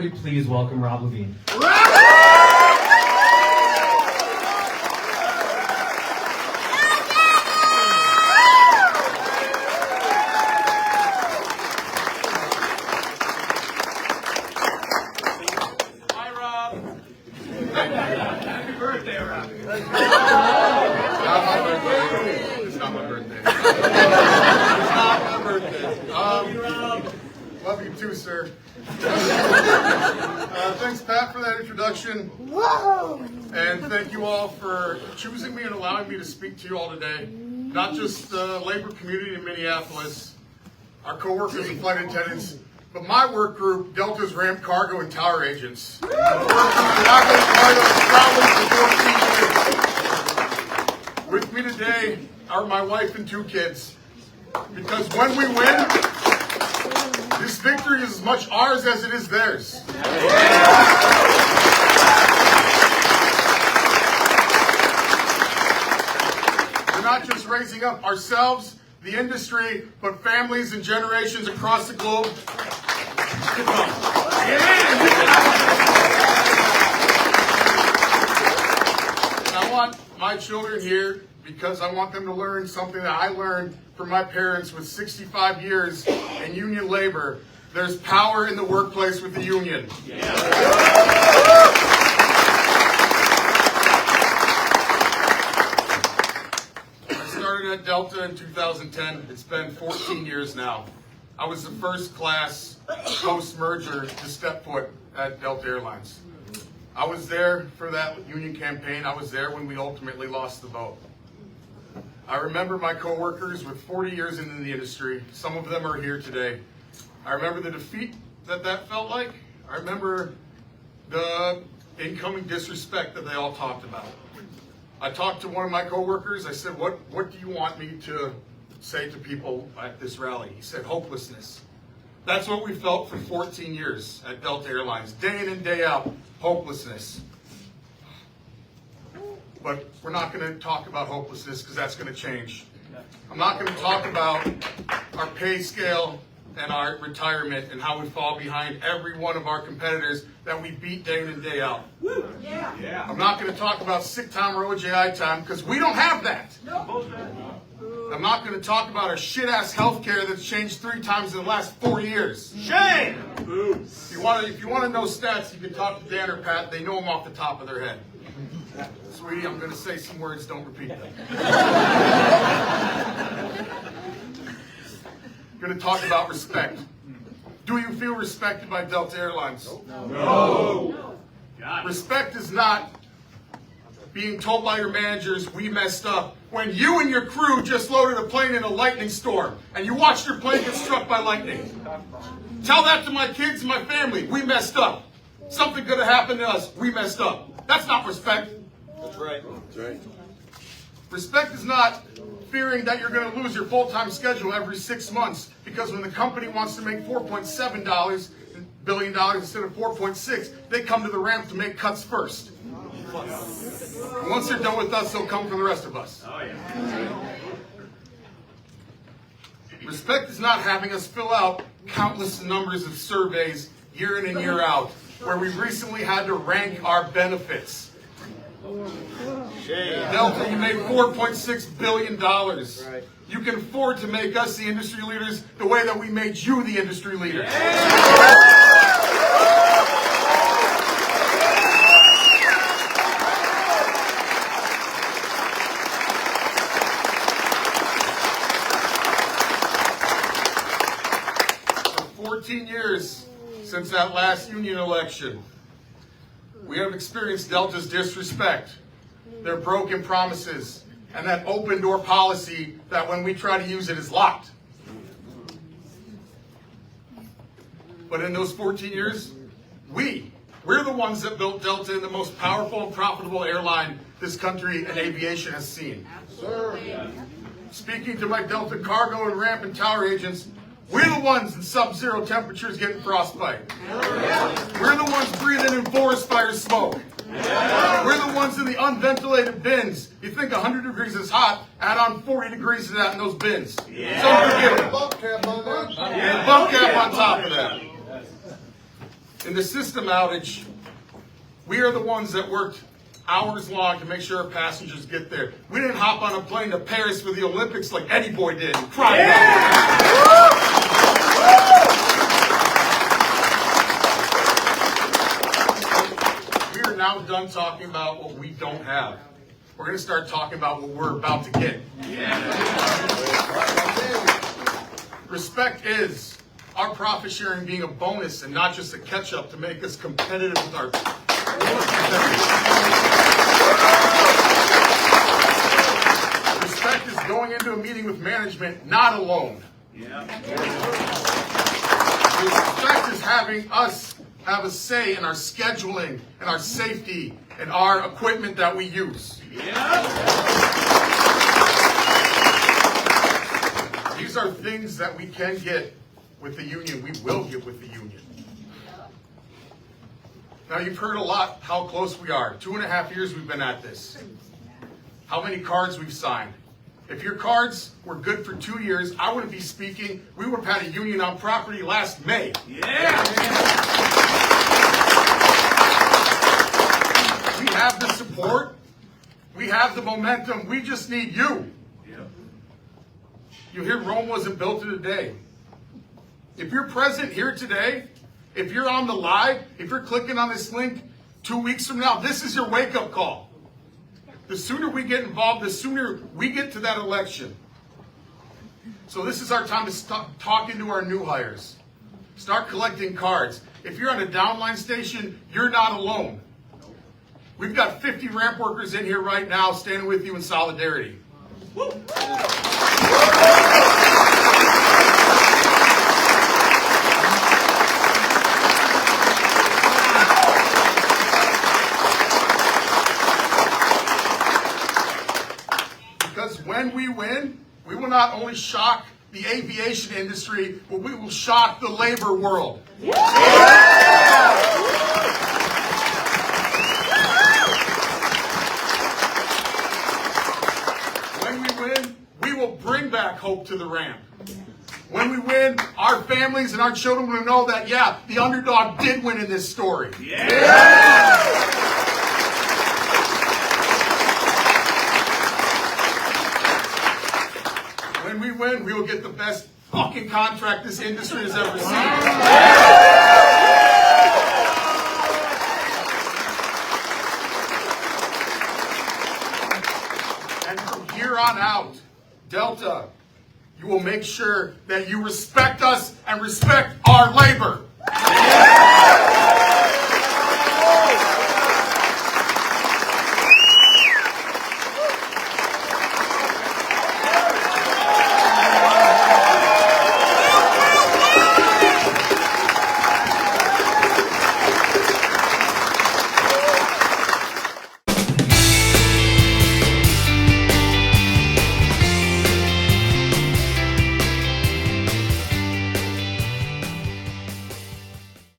everybody please welcome Rob Lavigne. Happy birthday, Rob. It's not my birthday. It's not my birthday. Love you too, sir. Thanks, Pat, for that introduction. And thank you all for choosing me and allowing me to speak to you all today. Not just the labor community in Minneapolis, our coworkers and flight attendants, but my work group, Delta's Ramp Cargo and Tower Agents. The work group that I've been part of proudly for 14 years. With me today are my wife and 2 kids. Because when we win, this victory is as much ours as it is theirs. We're not just raising up ourselves, the industry, but families and generations across the globe. I want my children here because I want them to learn something that I learned from my parents with 65 years in union labor. There's power in the workplace with the union. I started at Delta in 2010. It's been 14 years now. I was the first class post-merger to step foot at Delta Airlines. I was there for that union campaign. I was there when we ultimately lost the vote. I remember my coworkers with 40 years in the industry. Some of them are here today. I remember the defeat that felt like. I remember the incoming disrespect that they all talked about. I talked to one of my coworkers. I said, what do you want me to say to people at this rally? He said, hopelessness. That's what we felt for 14 years at Delta Airlines, day in and day out, hopelessness. But we're not going to talk about hopelessness because that's going to change. I'm not going to talk about our pay scale and our retirement and how we fall behind every one of our competitors that we beat day in and day out. Yeah. I'm not going to talk about sick time or OJI time because we don't have that. I'm not going to talk about our shit-ass healthcare that's changed 3 times in the last 4 years. Shame! If you want to know stats, you can talk to Dan or Pat. They know them off the top of their head. Sweetie, I'm going to say some words. Don't repeat them. I'm going to talk about respect. Do you feel respected by Delta Airlines? No. Respect is not being told by your managers, we messed up, when you and your crew just loaded a plane in a lightning storm and you watched your plane get struck by lightning. Tell that to my kids and my family. We messed up. Something could have happened to us. We messed up. That's not respect. That's right. That's right. Respect is not fearing that you're going to lose your full-time schedule every 6 months because when the company wants to make $4.7 billion instead of 4.6, they come to the ramp to make cuts first. And once they're done with us, they'll come for the rest of us. Oh, yeah. Respect is not having us fill out countless numbers of surveys year in and year out, where we recently had to rank our benefits. Delta, you made $4.6 billion. Right. You can afford to make us the industry leaders the way that we made you the industry leaders. For 14 years since that last union election, we have experienced Delta's disrespect, their broken promises, and that open door policy that when we try to use it is locked. But in those 14 years, we're the ones that built Delta in the most powerful and profitable airline this country and aviation has seen. Speaking to my Delta cargo and ramp and tower agents, we're the ones in sub-zero temperatures getting frostbite. We're the ones breathing in forest fire smoke. We're the ones in the unventilated bins. You think 100 degrees is hot, add on 40 degrees to that in those bins. So forget it. Bump cap on top of that. In the system outage, we are the ones that worked hours long to make sure our passengers get there. We didn't hop on a plane to Paris for the Olympics like Eddie Boy did. And cry We are now done talking about what we don't have. We're going to start talking about what we're about to get. Respect is our profit sharing being a bonus and not just a catch up to make us competitive with our Respect is going into a meeting with management not alone. Respect is having us have a say in our scheduling and our safety and our equipment that we use. These are things that we can get with the union. We will get with the union. Now, you've heard a lot how close we are. 2.5 years we've been at this. How many cards we've signed. If your cards were good for 2 years, I wouldn't be speaking. We would have had a union on property last May. We have the support. We have the momentum. We just need you. You hear Rome wasn't built in a day. If you're present here today, if you're on the live, if you're clicking on this link 2 weeks from now, this is your wake-up call. The sooner we get involved, the sooner we get to that election. So this is our time to start talking to our new hires. Start collecting cards. If you're on a downline station, you're not alone. We've got 50 ramp workers in here right now standing with you in solidarity. Because when we win, we will not only shock the aviation industry, but we will shock the labor world. When we win, we will bring back hope to the ramp. When we win, our families and our children will know that, yeah, the underdog did win in this story. When we win, we will get the best fucking contract this industry has ever seen. And from here on out, Delta, you will make sure that you respect us and respect our labor.